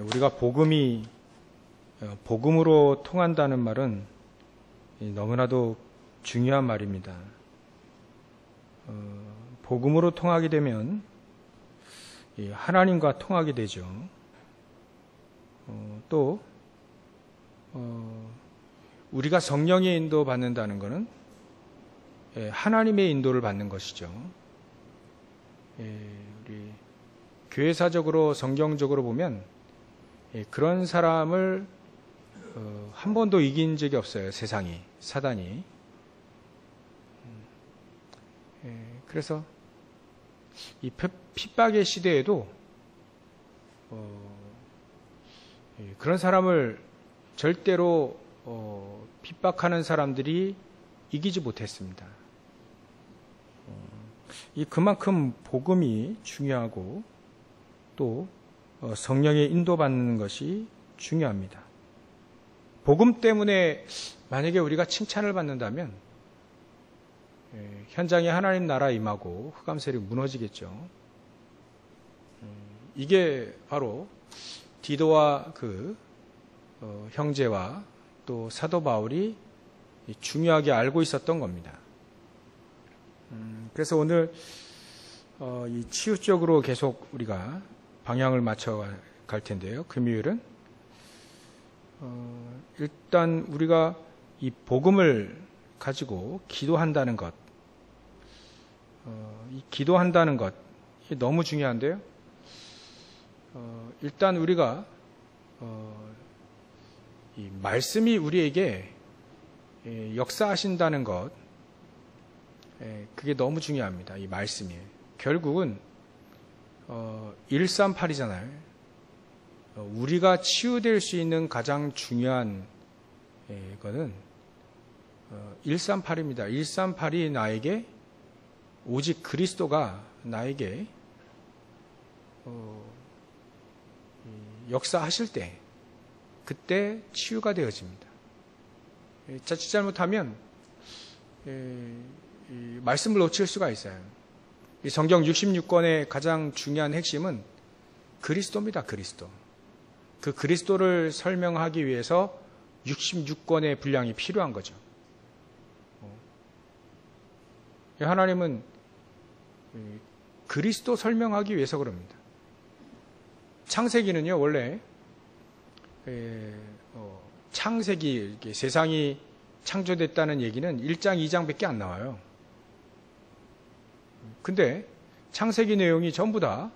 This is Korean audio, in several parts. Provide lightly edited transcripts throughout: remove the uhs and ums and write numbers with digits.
우리가 복음으로 통한다는 말은 너무나도 중요한 말입니다. 복음으로 통하게 되면 하나님과 통하게 되죠. 또 우리가 성령의 인도 받는다는 것은 하나님의 인도를 받는 것이죠. 우리 교회사적으로 성경적으로 보면 그런 사람을 한 번도 이긴 적이 없어요. 세상이, 사단이. 그래서 이 핍박의 시대에도 그런 사람을 절대로 핍박하는 사람들이 이기지 못했습니다. 그만큼 복음이 중요하고 또 성령의 인도받는 것이 중요합니다. 복음 때문에 만약에 우리가 칭찬을 받는다면 현장에 하나님 나라 임하고 흑암세력이 무너지겠죠. 이게 바로 디도와 그 형제와 또 사도 바울이 중요하게 알고 있었던 겁니다. 그래서 오늘 이 치유 쪽으로 계속 우리가 방향을 맞춰 갈 텐데요. 금요일은 일단 우리가 이 복음을 가지고 기도한다는 것, 이 기도한다는 것 이게 너무 중요한데요. 일단 우리가 이 말씀이 우리에게 역사하신다는 것, 그게 너무 중요합니다. 이 말씀이 결국은 138이잖아요. 우리가 치유될 수 있는 가장 중요한 것은 138입니다. 138이 나에게 오직 그리스도가 나에게 역사하실 때 그때 치유가 되어집니다. 자칫 잘못하면 말씀을 놓칠 수가 있어요. 이 성경 66권의 가장 중요한 핵심은 그리스도입니다. 그리스도. 그 그리스도를 설명하기 위해서 66권의 분량이 필요한 거죠. 하나님은 그리스도 설명하기 위해서 그럽니다. 창세기는요, 원래 창세기, 세상이 창조됐다는 얘기는 1장, 2장밖에 안 나와요. 근데 창세기 내용이 전부 다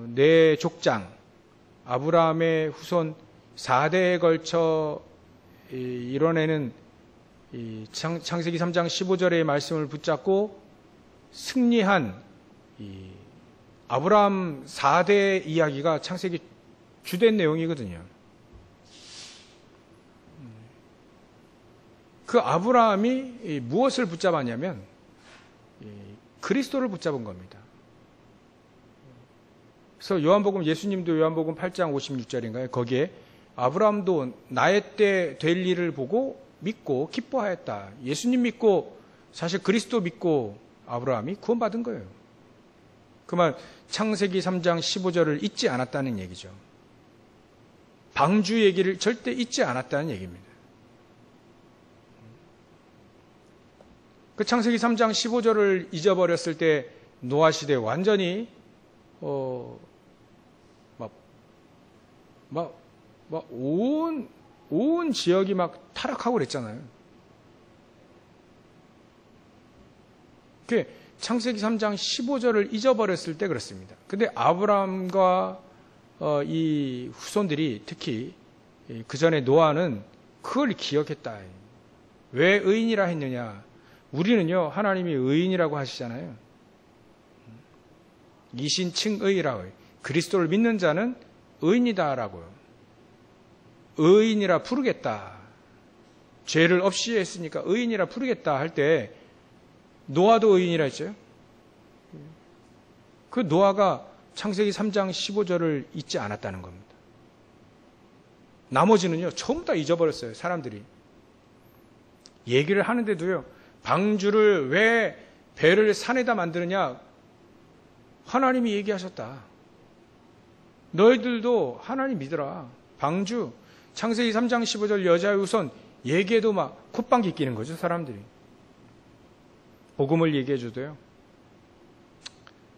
내 족장, 아브라함의 후손 4대에 걸쳐 이뤄내는 이 창세기 3장 15절의 말씀을 붙잡고 승리한 이 아브라함 4대 이야기가 창세기 주된 내용이거든요. 그 아브라함이 무엇을 붙잡았냐면 그리스도를 붙잡은 겁니다. 그래서 요한복음, 예수님도 요한복음 8장 56절인가요? 거기에 아브라함도 나의 때 될 일을 보고 믿고 기뻐하였다. 예수님 믿고 사실 그리스도 믿고 아브라함이 구원받은 거예요. 그 말 창세기 3장 15절을 잊지 않았다는 얘기죠. 방주 얘기를 절대 잊지 않았다는 얘기입니다. 그 창세기 3장 15절을 잊어버렸을 때 노아 시대 완전히 온 지역이 막 타락하고 그랬잖아요. 그 창세기 3장 15절을 잊어버렸을 때 그렇습니다. 근데 아브라함과 이 후손들이 특히 그 전에 노아는 그걸 기억했다. 왜 의인이라 했느냐? 우리는요, 하나님이 의인이라고 하시잖아요. 이신칭의라고 해요. 그리스도를 믿는 자는 의인이다라고요. 의인이라 부르겠다. 죄를 없이 했으니까 의인이라 부르겠다 할 때 노아도 의인이라 했죠. 그 노아가 창세기 3장 15절을 잊지 않았다는 겁니다. 나머지는요, 전부 다 잊어버렸어요. 사람들이. 얘기를 하는데도요, 방주를 왜 배를 산에다 만드느냐? 하나님이 얘기하셨다. 너희들도 하나님 믿어라. 방주, 창세기 3장 15절 여자의 후손 얘기해도 막 콧방귀 끼는 거죠, 사람들이. 복음을 얘기해줘도요.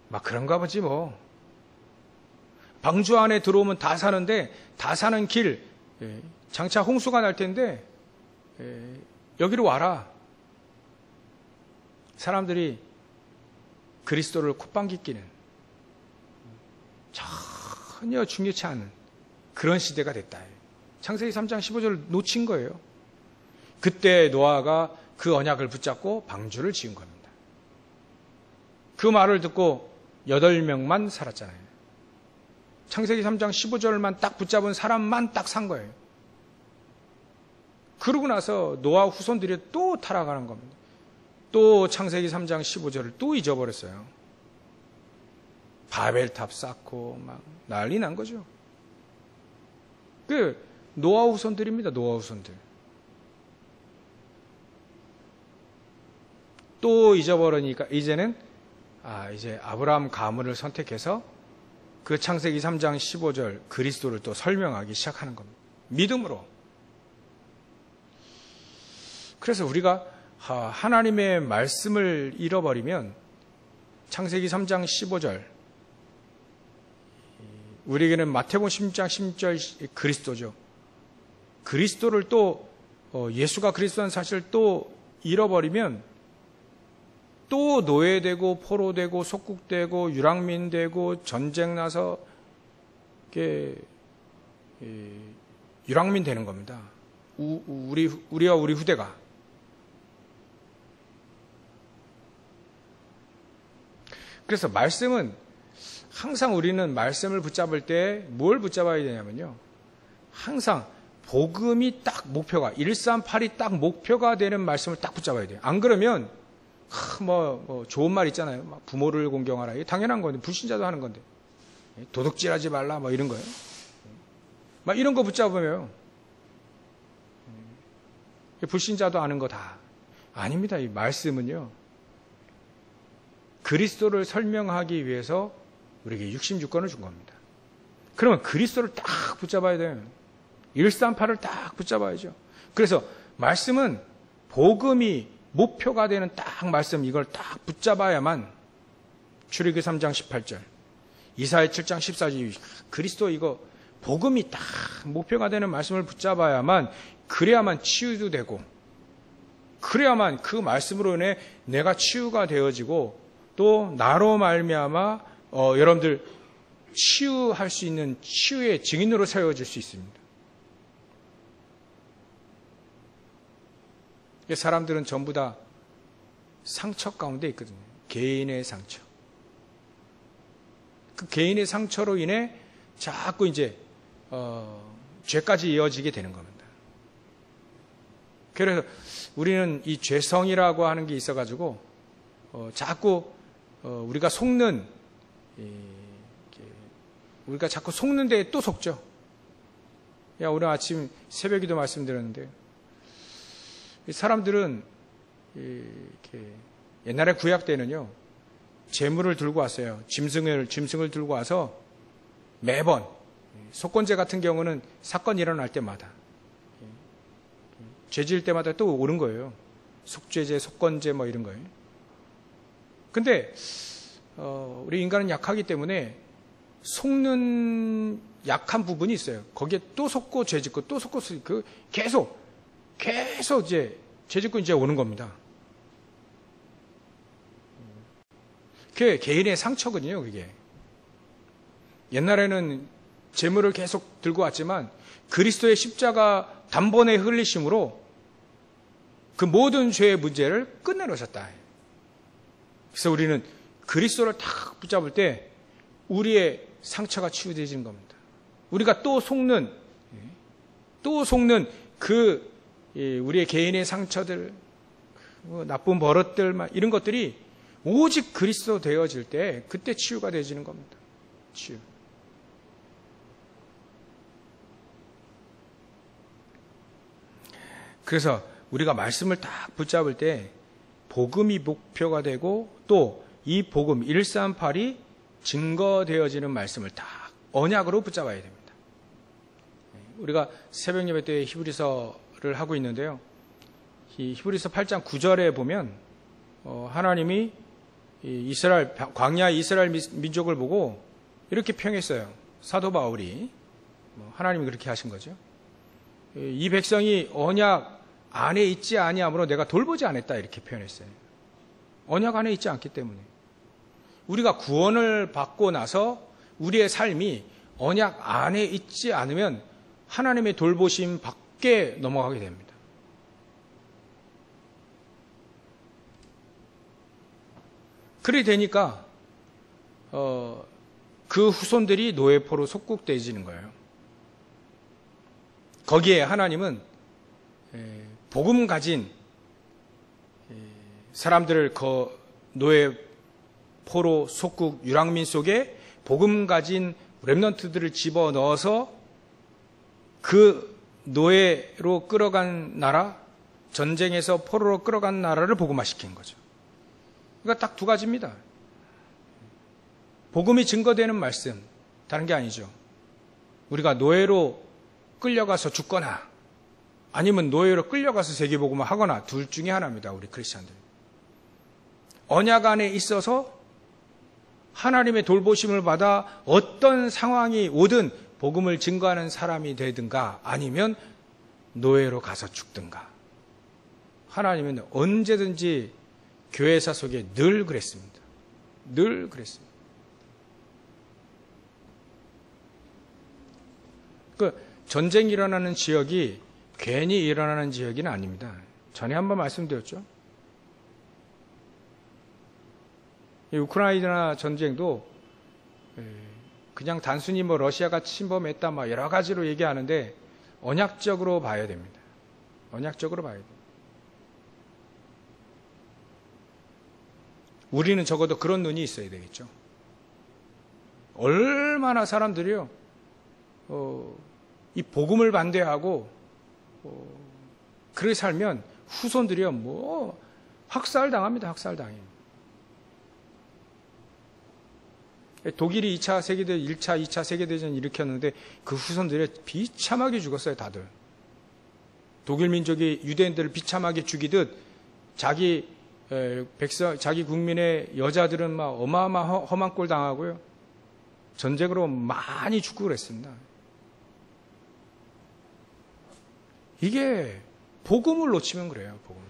막 그런가 보지 뭐. 방주 안에 들어오면 다 사는데, 다 사는 길, 장차 홍수가 날 텐데 여기로 와라. 사람들이 그리스도를 콧방귀 끼는, 전혀 중요치 않은 그런 시대가 됐다. 창세기 3장 15절을 놓친 거예요. 그때 노아가 그 언약을 붙잡고 방주를 지은 겁니다. 그 말을 듣고 8명만 살았잖아요. 창세기 3장 15절만 딱 붙잡은 사람만 딱 산 거예요. 그러고 나서 노아 후손들이 또 타락하는 겁니다. 또 창세기 3장 15절을 또 잊어버렸어요. 바벨탑 쌓고 막 난리 난 거죠. 그 노아 후손들입니다. 노아 후손들. 또 잊어버리니까 이제는 이제 아브라함 가문을 선택해서 그 창세기 3장 15절 그리스도를 또 설명하기 시작하는 겁니다. 믿음으로. 그래서 우리가 하나님의 말씀을 잃어버리면 창세기 3장 15절, 우리에게는 마태복음 10장 10절 그리스도죠. 그리스도를 또 예수가 그리스도라는 사실을 또 잃어버리면 또 노예되고 포로되고 속국되고 유랑민되고 전쟁 나서 유랑민 되는 겁니다. 우리와 우리 후대가. 그래서 말씀은 항상 우리는 말씀을 붙잡을 때 뭘 붙잡아야 되냐면요. 항상 복음이 딱 목표가 138이 딱 목표가 되는 말씀을 딱 붙잡아야 돼요. 안 그러면 좋은 말 있잖아요. 막 부모를 공경하라. 이게 당연한 건데 불신자도 하는 건데 도둑질하지 말라 뭐 이런 거예요. 막 이런 거 붙잡으면 불신자도 아는 거 다 아닙니다. 이 말씀은요. 그리스도를 설명하기 위해서 우리에게 66권을 준 겁니다. 그러면 그리스도를 딱 붙잡아야 돼요. 138을 딱 붙잡아야죠. 그래서 말씀은 복음이 목표가 되는 딱 말씀, 이걸 딱 붙잡아야만 출애굽기 3장 18절, 이사야 7장 14절, 그리스도 이거 복음이 딱 목표가 되는 말씀을 붙잡아야만, 그래야만 치유도 되고, 그래야만 그 말씀으로 인해 내가 치유가 되어지고, 또 나로 말미암아 여러분들 치유할 수 있는 치유의 증인으로 세워질 수 있습니다. 사람들은 전부 다 상처 가운데 있거든요. 개인의 상처. 그 개인의 상처로 인해 자꾸 이제 죄까지 이어지게 되는 겁니다. 그래서 우리는 이 죄성이라고 하는 게 있어가지고 자꾸 우리가 속는, 우리가 자꾸 속는 데에 또 속죠. 오늘 아침 새벽에도 말씀드렸는데, 사람들은 옛날에 구약 때는요, 재물을 들고 왔어요. 짐승을 들고 와서 매번 속건제 같은 경우는 사건이 일어날 때마다, 죄 지을 때마다 또 오는 거예요. 속죄제, 속건제 뭐 이런 거예요. 근데 우리 인간은 약하기 때문에 속는 약한 부분이 있어요. 거기에 또 속고 죄 짓고 또 속고 계속 이제 죄 짓고 이제 오는 겁니다. 그게 개인의 상처거든요, 그게. 옛날에는 재물을 계속 들고 왔지만 그리스도의 십자가 단번에 흘리심으로 그 모든 죄의 문제를 끝내놓으셨다. 그래서 우리는 그리스도를 탁 붙잡을 때 우리의 상처가 치유되어지는 겁니다. 우리가 또 속는 그 우리의 개인의 상처들, 나쁜 버릇들, 이런 것들이 오직 그리스도 되어질 때 그때 치유가 되어지는 겁니다. 치유. 그래서 우리가 말씀을 딱 붙잡을 때 복음이 목표가 되고 또 이 복음 138이 증거되어지는 말씀을 딱 언약으로 붙잡아야 됩니다. 우리가 새벽 예배 때 히브리서를 하고 있는데요. 이 히브리서 8장 9절에 보면 하나님이 이스라엘 광야 이스라엘 민족을 보고 이렇게 평했어요. 사도 바울이 하나님이 그렇게 하신 거죠. 이 백성이 언약 안에 있지 아니하므로 내가 돌보지 않았다 이렇게 표현했어요. 언약 안에 있지 않기 때문에 우리가 구원을 받고 나서 우리의 삶이 언약 안에 있지 않으면 하나님의 돌보심 밖에 넘어가게 됩니다. 그래 되니까 그 후손들이 노예포로 속국되어지는 거예요. 거기에 하나님은 복음 가진 사람들을 노예포로 속국 유랑민 속에 복음 가진 렘넌트들을 집어넣어서 그 노예로 끌어간 나라, 전쟁에서 포로로 끌어간 나라를 복음화시킨 거죠. 그러니까 딱 두 가지입니다. 복음이 증거되는 말씀, 다른 게 아니죠. 우리가 노예로 끌려가서 죽거나 아니면 노예로 끌려가서 세계복음을 하거나 둘 중에 하나입니다. 우리 크리스찬들. 언약 안에 있어서 하나님의 돌보심을 받아 어떤 상황이 오든 복음을 증거하는 사람이 되든가 아니면 노예로 가서 죽든가. 하나님은 언제든지 교회사 속에 늘 그랬습니다. 늘 그랬습니다. 전쟁이 일어나는 지역이 괜히 일어나는 지역은 아닙니다. 전에 한번 말씀드렸죠. 이 우크라이나 전쟁도 그냥 단순히 러시아가 침범했다 여러 가지로 얘기하는데 언약적으로 봐야 됩니다. 언약적으로 봐야 됩니다. 우리는 적어도 그런 눈이 있어야 되겠죠. 얼마나 사람들이요, 이 복음을 반대하고, 그렇게 살면 후손들이요, 학살당합니다, 학살당해요. 독일이 1차, 2차 세계대전 일으켰는데 그 후손들이 비참하게 죽었어요, 다들. 독일 민족이 유대인들을 비참하게 죽이듯 자기 국민의 여자들은 막 어마어마한 험한 꼴 당하고요. 전쟁으로 많이 죽고 그랬습니다. 이게 복음을 놓치면 그래요, 복음.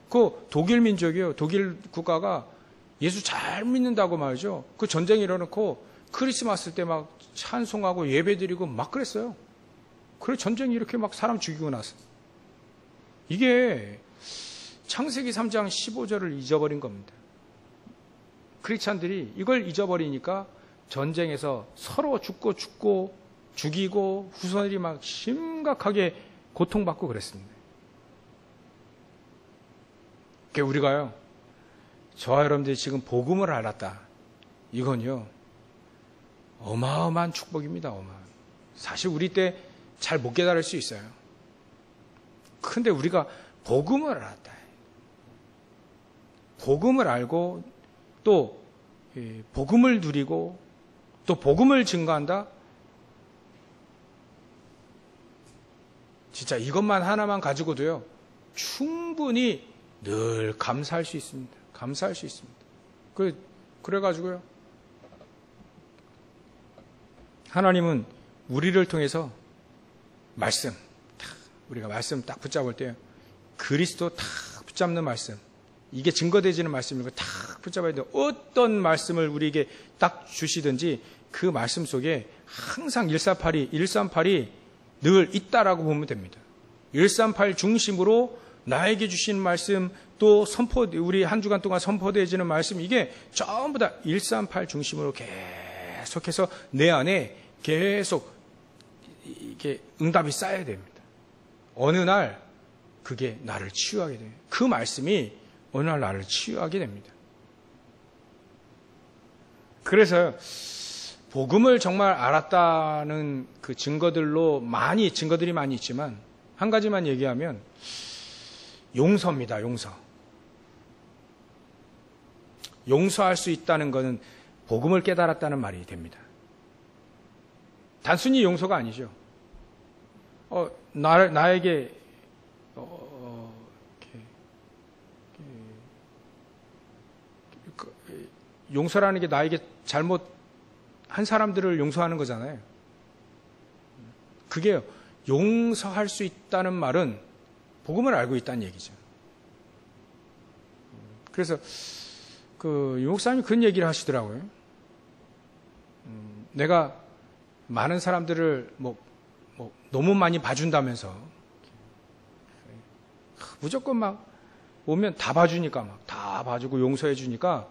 그 독일 민족이요, 독일 국가가 예수 잘 믿는다고 말이죠. 그 전쟁이 일어나고 크리스마스 때 막 찬송하고 예배드리고 막 그랬어요. 그래 전쟁이 이렇게 막 사람 죽이고 나서. 이게 창세기 3장 15절을 잊어버린 겁니다. 크리스찬들이 이걸 잊어버리니까 전쟁에서 서로 죽고 죽이고 후손들이 막 심각하게 고통받고 그랬습니다. 그러니까 우리가요, 저와 여러분들이 지금 복음을 알았다. 이건요, 어마어마한 축복입니다. 사실 우리 때 잘 못 깨달을 수 있어요. 근데 우리가 복음을 알았다. 복음을 알고 또 복음을 누리고 또 복음을 증거한다. 진짜 이것만 하나만 가지고도요, 충분히 늘 감사할 수 있습니다. 감사할 수 있습니다. 그래가지고요, 하나님은 우리를 통해서 우리가 말씀 딱 붙잡을 때 그리스도 딱 붙잡는 말씀, 이게 증거되지는 말씀이고 딱 붙잡아야 돼요. 어떤 말씀을 우리에게 딱 주시든지 그 말씀 속에 항상 138이 늘 있다라고 보면 됩니다. 138 중심으로 나에게 주신 말씀, 또 우리 한 주간 동안 선포되어지는 말씀, 이게 전부 다 138 중심으로 계속해서 내 안에 계속 이게 응답이 쌓여야 됩니다. 어느 날 그게 나를 치유하게 돼요. 그 말씀이 어느 날 나를 치유하게 됩니다. 그래서 복음을 정말 알았다는 그 증거들이 많이 있지만 한 가지만 얘기하면 용서입니다. 용서할 수 있다는 것은 복음을 깨달았다는 말이 됩니다. 단순히 용서가 아니죠. 나에게 용서라는 게 나에게 잘못한 사람들을 용서하는 거잖아요. 그게 용서할 수 있다는 말은 복음을 알고 있다는 얘기죠. 그래서 유 목사님이 그런 얘기를 하시더라고요. 내가 많은 사람들을 너무 많이 봐준다면서 무조건 막 오면 다 봐주니까 막 다 봐주고 용서해 주니까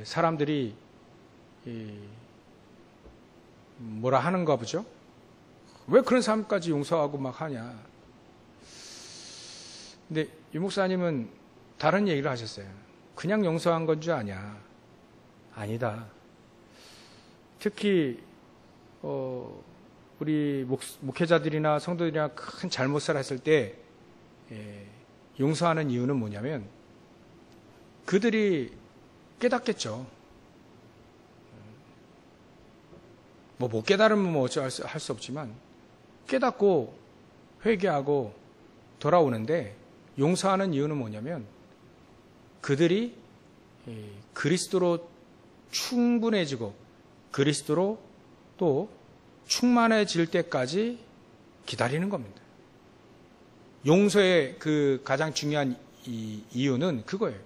사람들이 뭐라 하는가 보죠. 왜 그런 사람까지 용서하고 막 하냐. 근데 유 목사님은 다른 얘기를 하셨어요. 그냥 용서한 건 줄 아냐. 아니다. 특히 우리 목회자들이나 성도들이나 큰 잘못을 했을 때 용서하는 이유는 뭐냐면 그들이 깨닫겠죠. 못 깨달으면 어쩔 할 수 없지만 깨닫고 회개하고 돌아오는데 용서하는 이유는 뭐냐면 그들이 그리스도로 충분해지고 그리스도로 또 충만해질 때까지 기다리는 겁니다. 용서의 그 가장 중요한 이유는 그거예요.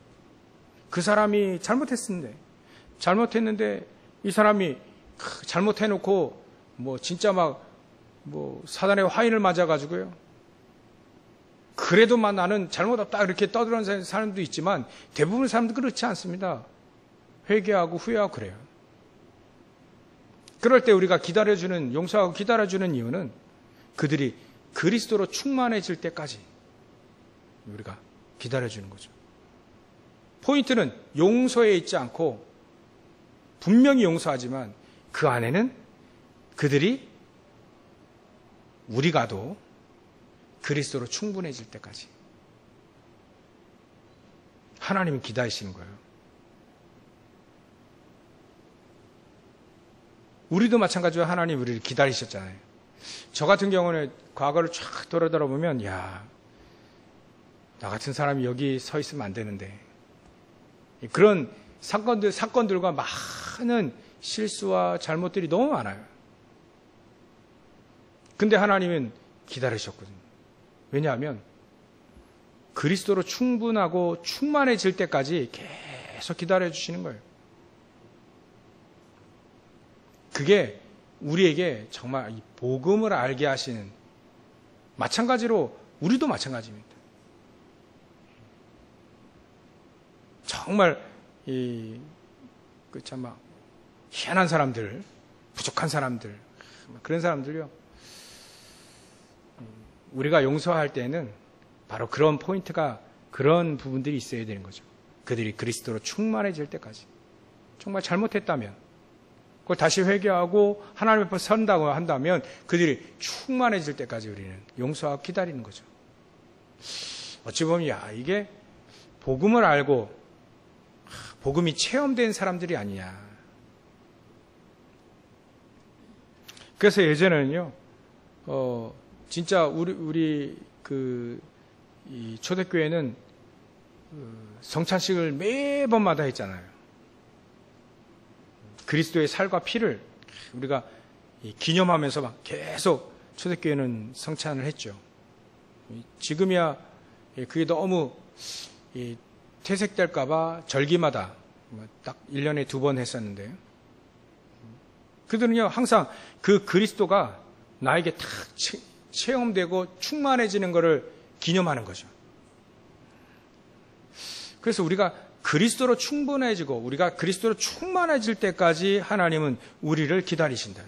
그 사람이 잘못했는데 이 사람이 잘못해놓고 진짜 사단의 화인을 맞아가지고요. 그래도 나는 잘못 없다 이렇게 떠들어는 사람도 있지만 대부분 사람도 그렇지 않습니다. 회개하고 후회하고 그래요. 그럴 때 우리가 용서하고 기다려주는 이유는 그들이 그리스도로 충만해질 때까지 우리가 기다려주는 거죠. 포인트는 용서에 있지 않고 분명히 용서하지만 그 안에는 그들이 우리가도 그리스도로 충분해질 때까지 하나님은 기다리시는 거예요. 우리도 마찬가지로 하나님 우리를 기다리셨잖아요. 저 같은 경우는 과거를 쫙 돌아보면 나 같은 사람이 여기 서 있으면 안 되는데 그런 사건들과 많은 실수와 잘못들이 너무 많아요. 근데 하나님은 기다리셨거든요. 왜냐하면 그리스도로 충분하고 충만해질 때까지 계속 기다려주시는 거예요. 그게 우리에게 정말 이 복음을 알게 하시는, 마찬가지로 우리도 마찬가지입니다. 정말 참 희한한 사람들, 부족한 사람들, 그런 사람들요. 우리가 용서할 때는 바로 그런 포인트가, 그런 부분들이 있어야 되는 거죠. 그들이 그리스도로 충만해질 때까지. 정말 잘못했다면 그걸 다시 회개하고 하나님 앞에 선다고 한다면 그들이 충만해질 때까지 우리는 용서하고 기다리는 거죠. 어찌 보면 이게 복음을 알고 복음이 체험된 사람들이 아니냐. 그래서 예전에는요, 진짜 우리 이 초대교회는 성찬식을 매번마다 했잖아요. 그리스도의 살과 피를 우리가 기념하면서 막 계속 초대교회는 성찬을 했죠. 지금이야 그게 너무 퇴색될까봐 절기마다 딱 1년에 2번 했었는데, 그들은요 항상 그 그리스도가 나에게 탁 체험되고 충만해지는 것을 기념하는 거죠. 그래서 우리가 그리스도로 충분해지고 우리가 그리스도로 충만해질 때까지 하나님은 우리를 기다리신다.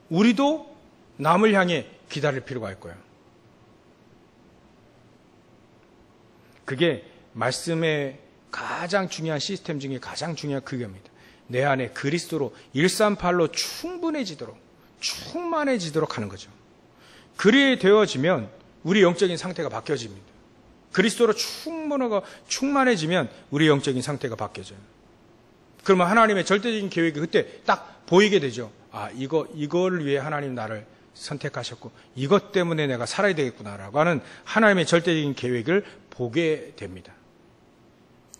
우리도 남을 향해 기다릴 필요가 있고요. 그게 말씀의 가장 중요한 시스템 중에 가장 중요한 그겁니다. 내 안에 그리스도로 138로 충만해지도록 하는 거죠. 그리 되어지면 우리 영적인 상태가 바뀌어집니다. 그리스도로 충만해지면 우리 영적인 상태가 바뀌어져요. 그러면 하나님의 절대적인 계획이 그때 딱 보이게 되죠. 이거를 위해 하나님 나를 선택하셨고 이것 때문에 내가 살아야 되겠구나라고 하는 하나님의 절대적인 계획을 보게 됩니다.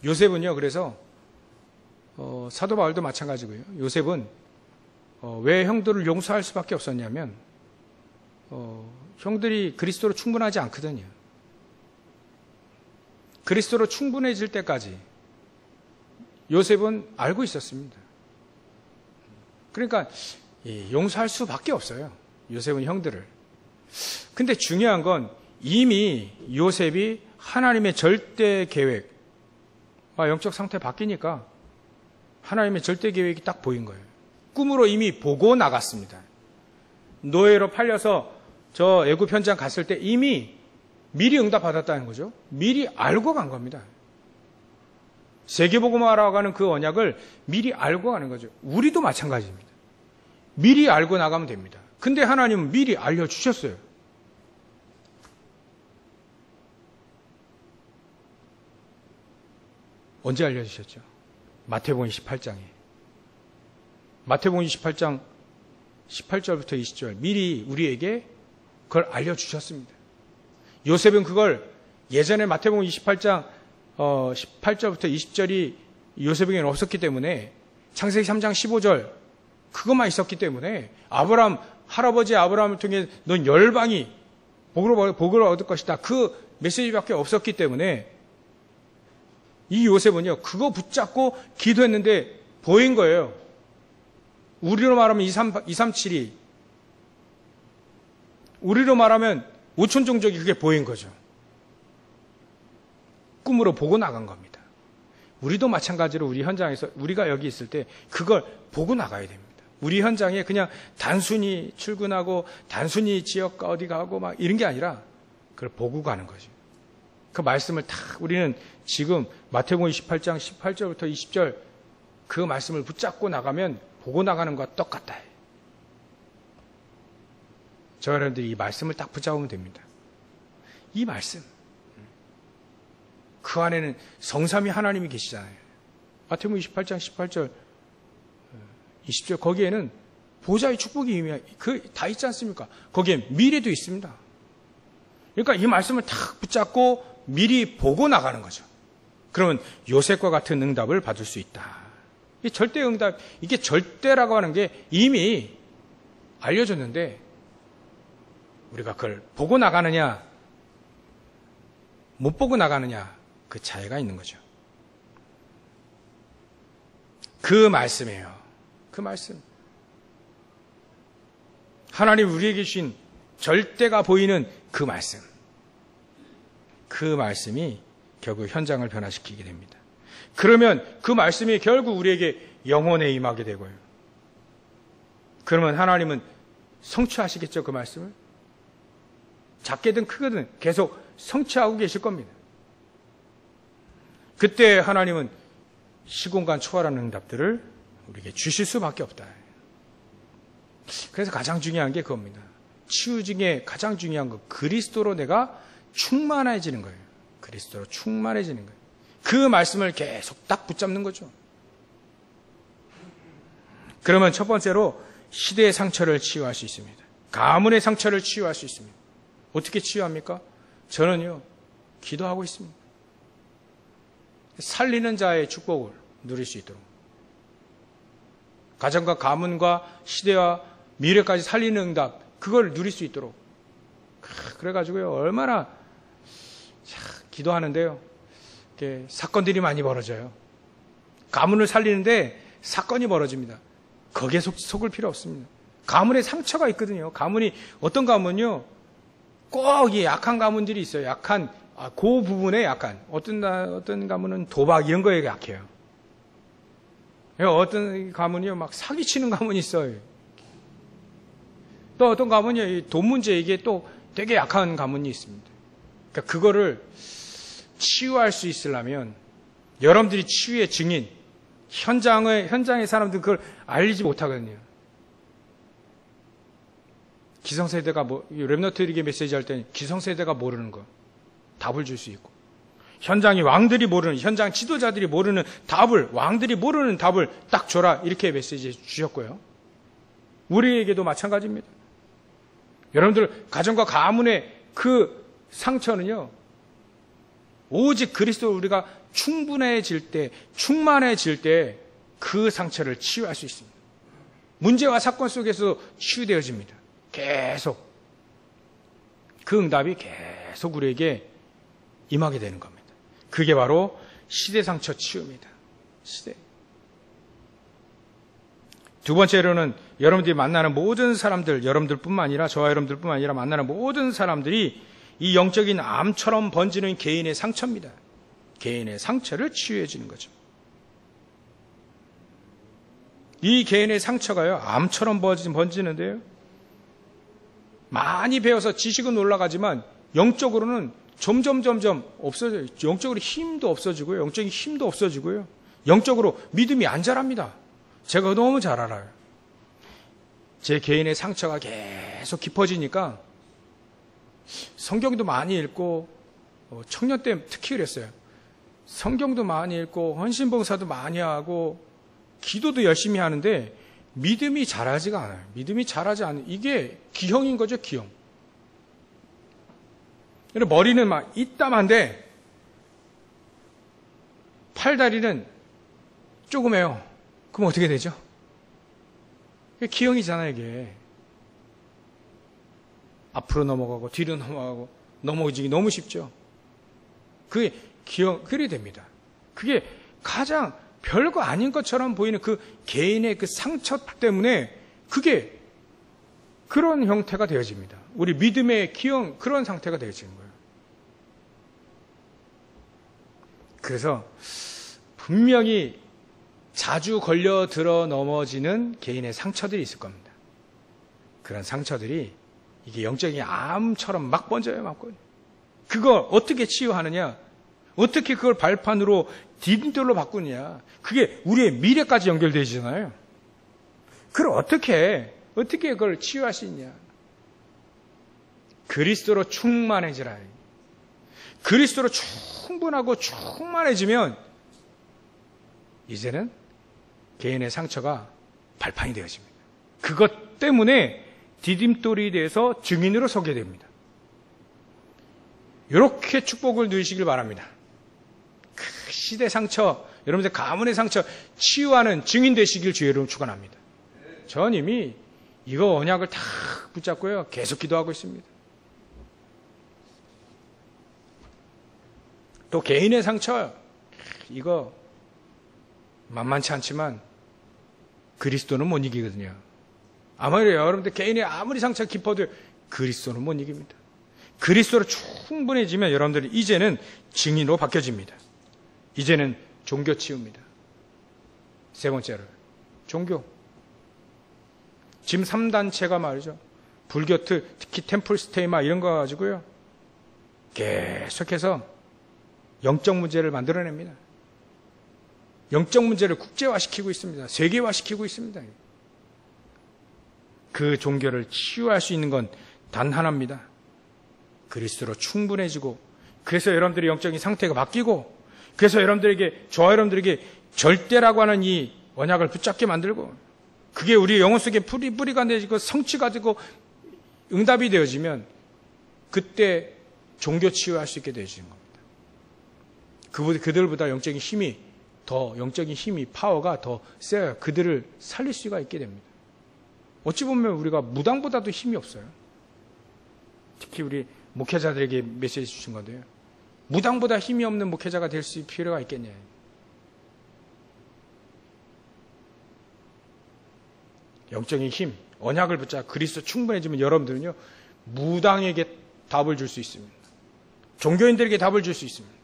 요셉은요, 그래서 사도 바울도 마찬가지고요. 요셉은 왜 형들을 용서할 수밖에 없었냐면 형들이 그리스도로 충분하지 않거든요. 그리스도로 충분해질 때까지 요셉은 알고 있었습니다. 그러니까 용서할 수밖에 없어요. 요셉은 형들을. 근데 중요한 건 이미 요셉이 하나님의 절대 계획, 영적 상태 바뀌니까 하나님의 절대 계획이 딱 보인 거예요. 꿈으로 이미 보고 나갔습니다. 노예로 팔려서 저 애굽 현장 갔을 때 이미 미리 응답받았다는 거죠. 미리 알고 간 겁니다. 세계복음화라고 하는 그 언약을 미리 알고 가는 거죠. 우리도 마찬가지입니다. 미리 알고 나가면 됩니다. 근데 하나님은 미리 알려주셨어요. 언제 알려주셨죠? 마태복음 18장에. 마태복음 18장 18절부터 20절 미리 우리에게 그걸 알려주셨습니다. 요셉은 그걸 예전에 마태복음 28장 18절부터 20절이 요셉에게는 없었기 때문에 창세기 3장 15절 그것만 있었기 때문에 할아버지 아브라함을 통해 넌 열방이 복을 얻을 것이다. 그 메시지밖에 없었기 때문에 이 요셉은요, 그거 붙잡고 기도했는데 보인 거예요. 우리로 말하면 237이. 우리로 말하면 5천 종족이 그게 보인 거죠. 꿈으로 보고 나간 겁니다. 우리도 마찬가지로 우리 현장에서 우리가 여기 있을 때 그걸 보고 나가야 됩니다. 우리 현장에 그냥 단순히 출근하고 단순히 지역가 어디 가고 막 이런 게 아니라 그걸 보고 가는 거죠. 그 말씀을 다 우리는 지금 마태복음 28장 18절부터 20절 그 말씀을 붙잡고 나가면 보고 나가는 것과 똑같다. 저 여러분들이 이 말씀을 딱 붙잡으면 됩니다. 이 말씀. 그 안에는 성삼위 하나님이 계시잖아요. 마태복음 28장 18절 20절 거기에는 보좌의 축복이 다 있지 않습니까? 거기에 미래도 있습니다. 그러니까 이 말씀을 딱 붙잡고 미리 보고 나가는 거죠. 그러면 요셉과 같은 응답을 받을 수 있다. 이 절대 응답, 이게 절대라고 하는 게 이미 알려줬는데 우리가 그걸 보고 나가느냐 못 보고 나가느냐 그 차이가 있는 거죠. 그 말씀이에요. 그 말씀. 하나님 우리에게 주신 절대가 보이는 그 말씀. 그 말씀이 결국 현장을 변화시키게 됩니다. 그러면 그 말씀이 결국 우리에게 영혼에 임하게 되고요. 그러면 하나님은 성취하시겠죠, 그 말씀을? 작게든 크거든 계속 성취하고 계실 겁니다. 그때 하나님은 시공간 초월하는 응답들을 우리에게 주실 수밖에 없다. 그래서 가장 중요한 게 그겁니다. 치유 중에 가장 중요한 거 그리스도로 내가 충만해지는 거예요. 그리스도로 충만해지는 거예요. 그 말씀을 계속 딱 붙잡는 거죠. 그러면 첫 번째로 시대의 상처를 치유할 수 있습니다. 가문의 상처를 치유할 수 있습니다. 어떻게 치유합니까? 저는요, 기도하고 있습니다. 살리는 자의 축복을 누릴 수 있도록. 가정과 가문과 시대와 미래까지 살리는 응답, 그걸 누릴 수 있도록. 그래가지고요, 얼마나 기도하는데요. 이렇게 사건들이 많이 벌어져요. 가문을 살리는데 사건이 벌어집니다. 거기에 속을 필요 없습니다. 가문에 상처가 있거든요. 어떤 가문은요, 꼭 이 약한 가문들이 있어요. 그 부분에 약한. 어떤 가문은 도박 이런 거에 약해요. 어떤 가문이요, 막 사기치는 가문이 있어요. 또 어떤 가문이 돈 문제 이게 또 되게 약한 가문이 있습니다. 그러니까 그거를 치유할 수 있으려면 여러분들이 치유의 증인, 현장의 사람들은 그걸 알리지 못하거든요. 기성세대가 렘너트에게 메시지 할 때는 기성세대가 모르는 거 답을 줄 수 있고, 현장 지도자들이 모르는 답을, 왕들이 모르는 답을 딱 줘라, 이렇게 메시지 주셨고요. 우리에게도 마찬가지입니다. 여러분들 가정과 가문의 그 상처는요, 오직 그리스도로 우리가 충분해질 때, 충만해질 때 그 상처를 치유할 수 있습니다. 문제와 사건 속에서 치유되어집니다. 계속. 그 응답이 계속 우리에게 임하게 되는 겁니다. 그게 바로 시대 상처 치유입니다. 시대. 두 번째로는 여러분들이 만나는 모든 사람들, 여러분들뿐만 아니라 저와 여러분들뿐만 아니라 만나는 모든 사람들이 이 영적인 암처럼 번지는 개인의 상처입니다. 개인의 상처를 치유해 주는 거죠. 이 개인의 상처가요, 암처럼 번지는데요. 많이 배워서 지식은 올라가지만 영적으로는 점점 없어져요. 영적으로 힘도 없어지고요. 영적인 힘도 없어지고요. 영적으로 믿음이 안 자랍니다. 제가 너무 잘 알아요. 제 개인의 상처가 계속 깊어지니까 성경도 많이 읽고, 청년 때 특히 그랬어요. 성경도 많이 읽고 헌신봉사도 많이 하고 기도도 열심히 하는데 믿음이 자라지가 않아요. 믿음이 자라지 않아요. 이게 기형인 거죠, 기형. 머리는 막 이따만데 팔다리는 조그매요. 그럼 어떻게 되죠? 이게 기형이잖아요, 이게. 앞으로 넘어가고 뒤로 넘어가고 넘어지기 너무 쉽죠. 그게 기형, 그리 됩니다. 그게 가장 별거 아닌 것처럼 보이는 그 개인의 그 상처 때문에 그게 그런 형태가 되어집니다. 우리 믿음의 기형, 그런 상태가 되어지는 거예요. 그래서 분명히 자주 걸려들어 넘어지는 개인의 상처들이 있을 겁니다. 그런 상처들이 이게 영적인 암처럼 막 번져요, 막 번져요. 그걸 어떻게 치유하느냐? 어떻게 그걸 발판으로 디딤돌로 바꾸느냐? 그게 우리의 미래까지 연결되잖아요. 그걸 어떻게 그걸 치유할 수 있냐? 그리스도로 충만해지라. 그리스도로 충분하고 충만해지면 이제는 개인의 상처가 발판이 되어집니다. 그것 때문에 디딤돌이 돼서 증인으로 서게 됩니다. 이렇게 축복을 누리시길 바랍니다. 그 시대 상처, 여러분들 가문의 상처 치유하는 증인 되시길 주의로 축원합니다. 전 이미 이거 언약을 다 붙잡고요, 계속 기도하고 있습니다. 또 개인의 상처, 이거 만만치 않지만 그리스도는 못 이기거든요. 아무리 여러분들 개인의 아무리 상처가 깊어도 그리스도는 못 이깁니다. 그리스도로 충분해지면 여러분들이 이제는 증인으로 바뀌어집니다. 이제는 종교 치유입니다. 세 번째로 종교. 지금 3단체가 말이죠. 불교 특히 템플스테이마 이런 거 가지고요, 계속해서 영적 문제를 만들어냅니다. 영적 문제를 국제화시키고 있습니다. 세계화시키고 있습니다. 그 종교를 치유할 수 있는 건 단 하나입니다. 그리스도로 충분해지고, 그래서 여러분들의 영적인 상태가 바뀌고, 그래서 저와 여러분들에게 절대라고 하는 이 언약을 붙잡게 만들고, 그게 우리 영혼 속에 뿌리가 내지고 성취가 되고 응답이 되어지면 그때 종교 치유할 수 있게 되어지는 겁니다. 그들보다 영적인 힘이 파워가 더 세요. 그들을 살릴 수가 있게 됩니다. 어찌 보면 우리가 무당보다도 힘이 없어요. 특히 우리 목회자들에게 메시지 주신 건데요. 무당보다 힘이 없는 목회자가 될 수 있을 필요가 있겠냐. 영적인 힘, 언약을 붙잡아 그리스도 충분해지면 여러분들은요, 무당에게 답을 줄 수 있습니다. 종교인들에게 답을 줄 수 있습니다.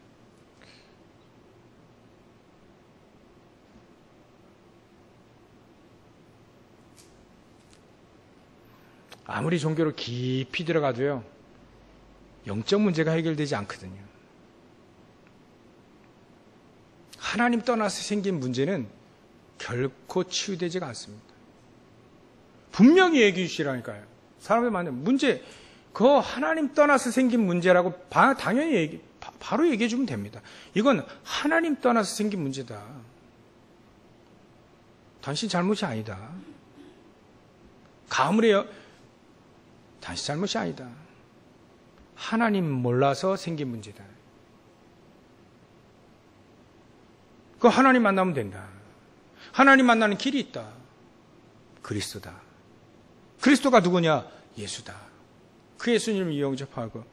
아무리 종교로 깊이 들어가도요, 영적 문제가 해결되지 않거든요. 하나님 떠나서 생긴 문제는 결코 치유되지가 않습니다. 분명히 얘기해 주시라니까요. 사람들 많은 문제, 그거 하나님 떠나서 생긴 문제라고 당연히 바로 얘기해 주면 됩니다. 이건 하나님 떠나서 생긴 문제다. 당신 잘못이 아니다. 가물해요. 당신 잘못이 아니다. 하나님 몰라서 생긴 문제다. 그 하나님 만나면 된다. 하나님 만나는 길이 있다. 그리스도다. 그리스도가 누구냐? 예수다. 그 예수님을 영접하고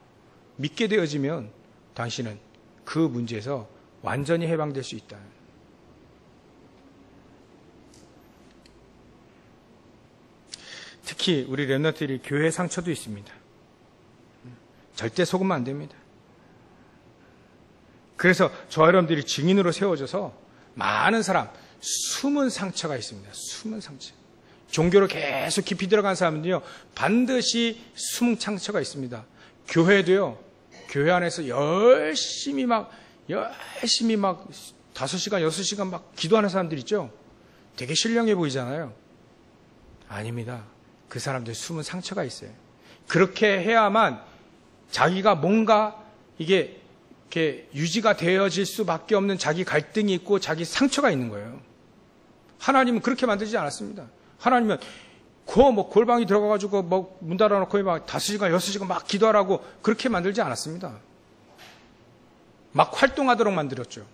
믿게 되어지면 당신은 그 문제에서 완전히 해방될 수 있다. 특히 우리 렘넌트들이 교회 상처도 있습니다. 절대 속으면 안 됩니다. 그래서 저와 여러분들이 증인으로 세워져서 많은 사람, 숨은 상처가 있습니다. 숨은 상처. 종교로 계속 깊이 들어간 사람은요, 반드시 숨은 상처가 있습니다. 교회도요, 교회 안에서 열심히 막 5시간, 6시간 막 기도하는 사람들 있죠? 되게 신령해 보이잖아요. 아닙니다. 그 사람들 숨은 상처가 있어요. 그렇게 해야만 자기가 뭔가 이게 이렇게 유지가 되어질 수밖에 없는 자기 갈등이 있고 자기 상처가 있는 거예요. 하나님은 그렇게 만들지 않았습니다. 하나님은 골방이 들어가가지고 문 닫아놓고 막 5시간, 6시간 막 기도하라고 그렇게 만들지 않았습니다. 막 활동하도록 만들었죠.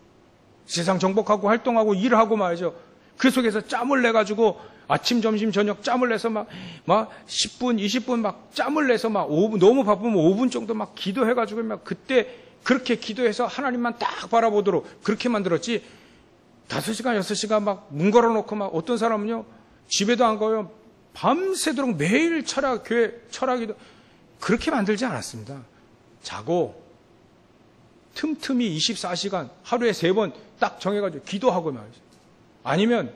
세상 정복하고 활동하고 일하고 말이죠. 그 속에서 짬을 내가지고 아침, 점심, 저녁 짬을 내서 막 10분, 20분 막 짬을 내서 막 5분, 너무 바쁘면 5분 정도 막 기도해가지고 막 그때 그렇게 기도해서 하나님만 딱 바라보도록 그렇게 만들었지. 5시간, 6시간 막 문 걸어놓고 막 어떤 사람은요, 집에도 안 가요. 밤새도록 매일 교회 철학기도 그렇게 만들지 않았습니다. 자고 틈틈이 24시간 하루에 3번 딱 정해가지고 기도하고 말이죠. 아니면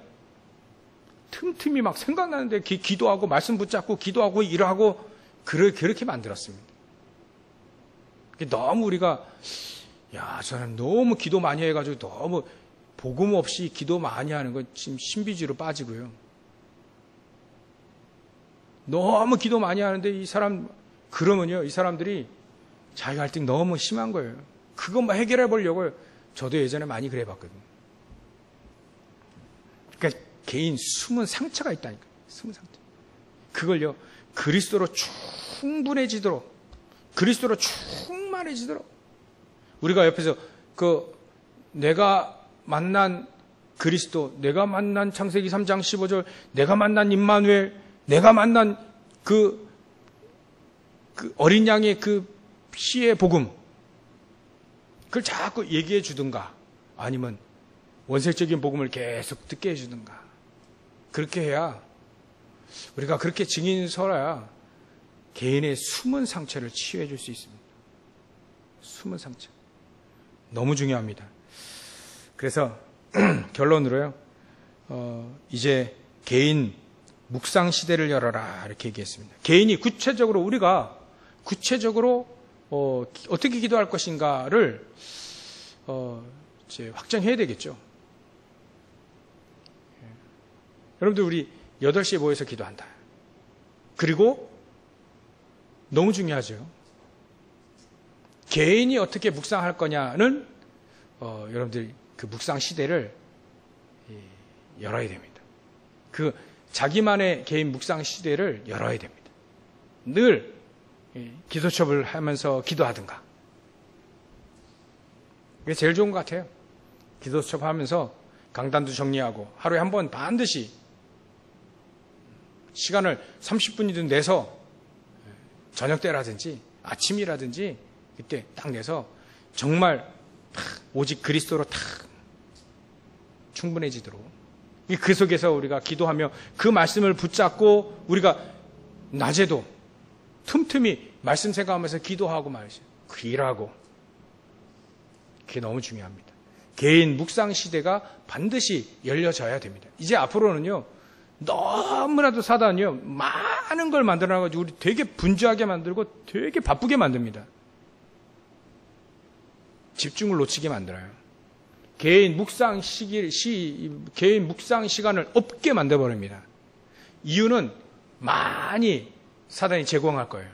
틈틈이 막 생각나는데 기도하고 말씀 붙잡고 기도하고 일하고 그렇게 만들었습니다. 너무 우리가 저는 너무 기도 많이 해가지고 너무 복음 없이 기도 많이 하는 건 지금 신비주의로 빠지고요. 너무 기도 많이 하는데 그러면요, 이 사람들이 자기 갈등 너무 심한 거예요. 그것만 해결해 보려고요. 저도 예전에 많이 그래 봤거든요. 그러니까 개인 숨은 상처가 있다니까요. 숨은 상처. 그걸요, 그리스도로 충분해지도록, 그리스도로 충만해지도록, 우리가 옆에서 내가 만난 그리스도, 내가 만난 창세기 3장 15절, 내가 만난 임마누엘, 내가 만난 그 어린 양의 그 피의 복음, 그걸 자꾸 얘기해 주든가, 아니면 원색적인 복음을 계속 듣게 해 주든가, 그렇게 해야, 우리가 그렇게 증인 서야 개인의 숨은 상처를 치유해 줄 수 있습니다. 숨은 상처. 너무 중요합니다. 그래서 결론으로요, 이제 개인 묵상 시대를 열어라, 이렇게 얘기했습니다. 개인이 우리가 구체적으로 어떻게 기도할 것인가를 이제 확정해야 되겠죠. 여러분들, 우리 8시에 모여서 기도한다. 그리고 너무 중요하죠. 개인이 어떻게 묵상할 거냐는 여러분들 그 묵상 시대를 열어야 됩니다. 그 자기만의 개인 묵상 시대를 열어야 됩니다. 늘 기도첩을 하면서 기도하든가. 그게 제일 좋은 것 같아요. 기도첩 하면서 강단도 정리하고 하루에 한 번 반드시 시간을 30분이든 내서 저녁 때라든지 아침이라든지 그때 딱 내서 정말 오직 그리스도로 딱 충분해지도록, 그 속에서 우리가 기도하며 그 말씀을 붙잡고 우리가 낮에도 틈틈이 말씀 생각하면서 기도하고 말이죠. 일하고. 그게 너무 중요합니다. 개인 묵상 시대가 반드시 열려져야 됩니다. 이제 앞으로는요, 너무나도 사단이요, 많은 걸 만들어놔가지고 우리 되게 분주하게 만들고 되게 바쁘게 만듭니다. 집중을 놓치게 만들어요. 개인 묵상 시간을 없게 만들어버립니다. 이유는 많이 사단이 제공할 거예요.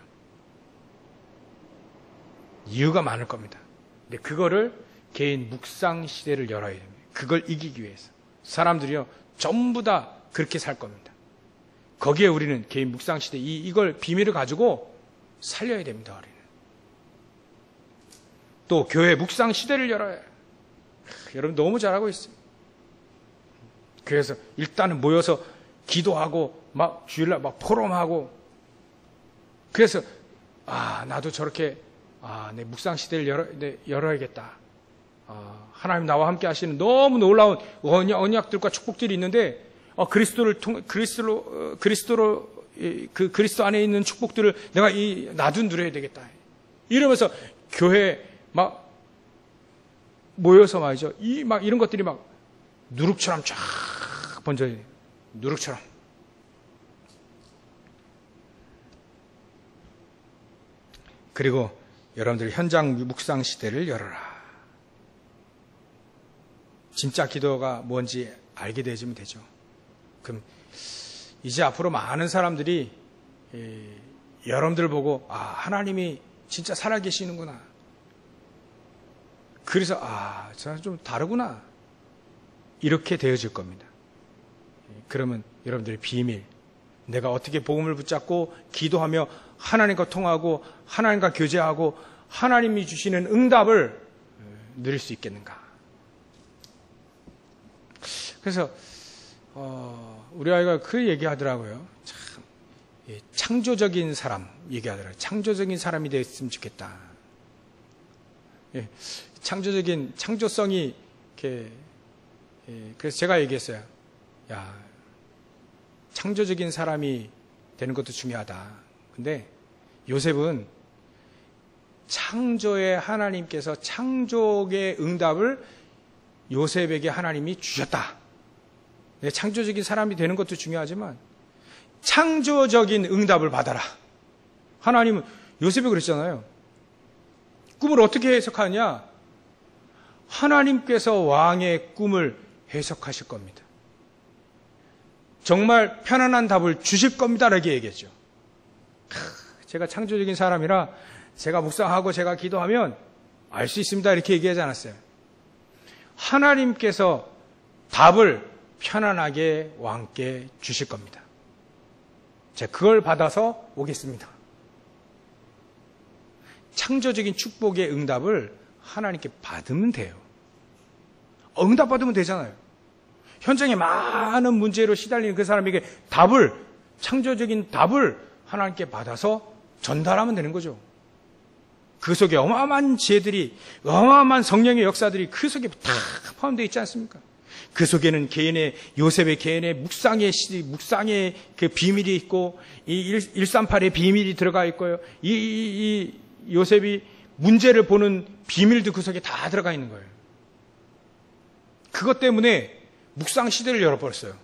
이유가 많을 겁니다. 근데 그거를 개인 묵상 시대를 열어야 됩니다. 그걸 이기기 위해서. 사람들이요, 전부 다 그렇게 살 겁니다. 거기에 우리는 개인 묵상시대 이걸 비밀을 가지고 살려야 됩니다. 우리는. 또 교회 묵상시대를 열어야 해요. 여러분 너무 잘하고 있어요. 그래서 일단은 모여서 기도하고 막 주일날 막 포럼하고 그래서 나도 저렇게 내 묵상시대를 열어야겠다. 하나님 나와 함께 하시는 너무 놀라운 언약들과 축복들이 있는데 그리스도 안에 있는 축복들을 내가 나도 누려야 되겠다. 이러면서 교회 막 모여서 말이죠. 이런 것들이 막 누룩처럼 쫙 번져야 돼요. 누룩처럼. 그리고 여러분들 현장 묵상 시대를 열어라. 진짜 기도가 뭔지 알게 되시면 되죠. 그럼 이제 앞으로 많은 사람들이 여러분들 보고 하나님이 진짜 살아계시는구나. 그래서 저는 좀 다르구나. 이렇게 되어질 겁니다. 그러면 여러분들의 비밀, 내가 어떻게 복음을 붙잡고 기도하며 하나님과 통하고 하나님과 교제하고 하나님이 주시는 응답을 누릴 수 있겠는가. 그래서 우리 아이가 그 얘기하더라고요. 참 창조적인 사람 얘기하더라고요. 창조적인 사람이 됐으면 좋겠다. 창조성이 이렇게 그래서 제가 얘기했어요. 창조적인 사람이 되는 것도 중요하다. 근데 요셉은 창조의 하나님께서 창조의 응답을 요셉에게 하나님이 주셨다. 창조적인 사람이 되는 것도 중요하지만 창조적인 응답을 받아라. 하나님은 요셉이 그랬잖아요. 꿈을 어떻게 해석하냐? 하나님께서 왕의 꿈을 해석하실 겁니다. 정말 편안한 답을 주실 겁니다. 라고 얘기했죠. 제가 창조적인 사람이라 제가 묵상하고 제가 기도하면 알 수 있습니다. 이렇게 얘기하지 않았어요. 하나님께서 답을 편안하게 왕께 주실 겁니다. 제가 그걸 받아서 오겠습니다. 창조적인 축복의 응답을 하나님께 받으면 돼요. 응답 받으면 되잖아요. 현장에 많은 문제로 시달리는 그 사람에게 창조적인 답을 하나님께 받아서 전달하면 되는 거죠. 그 속에 어마어마한 지혜들이, 어마어마한 성령의 역사들이 그 속에 다 포함되어 있지 않습니까? 그 속에는 요셉의 개인의 묵상의 그 비밀이 있고, 이 138의 비밀이 들어가 있고요. 이 요셉이 문제를 보는 비밀도 그 속에 다 들어가 있는 거예요. 그것 때문에 묵상 시대를 열어버렸어요.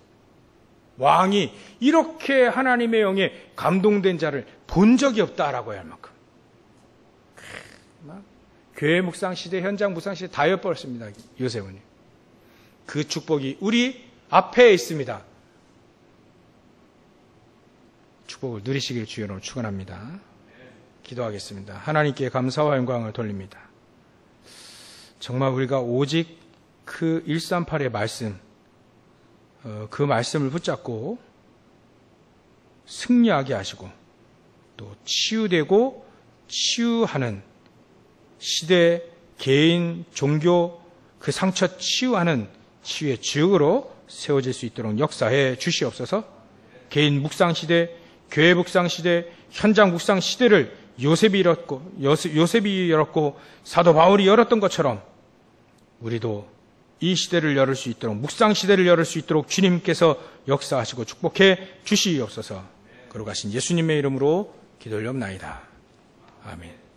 왕이 이렇게 하나님의 영에 감동된 자를 본 적이 없다라고 해야 할 만큼. 교회 묵상 시대, 현장 묵상 시대 다 열어버렸습니다. 요셉은. 그 축복이 우리 앞에 있습니다. 축복을 누리시길 주여로 축원합니다. 기도하겠습니다. 하나님께 감사와 영광을 돌립니다. 정말 우리가 오직 그 138의 말씀, 그 말씀을 붙잡고 승리하게 하시고 또 치유되고 치유하는 시대, 개인, 종교 그 상처 치유하는 치유의 주역으로 세워질 수 있도록 역사해 주시옵소서. 개인 묵상 시대, 교회 묵상 시대, 현장 묵상 시대를 요셉이 열었고 사도 바울이 열었던 것처럼 우리도 이 시대를 열을 수 있도록, 묵상 시대를 열을 수 있도록 주님께서 역사하시고 축복해 주시옵소서. 거룩하신 예수님의 이름으로 기도를 옵나이다. 아멘.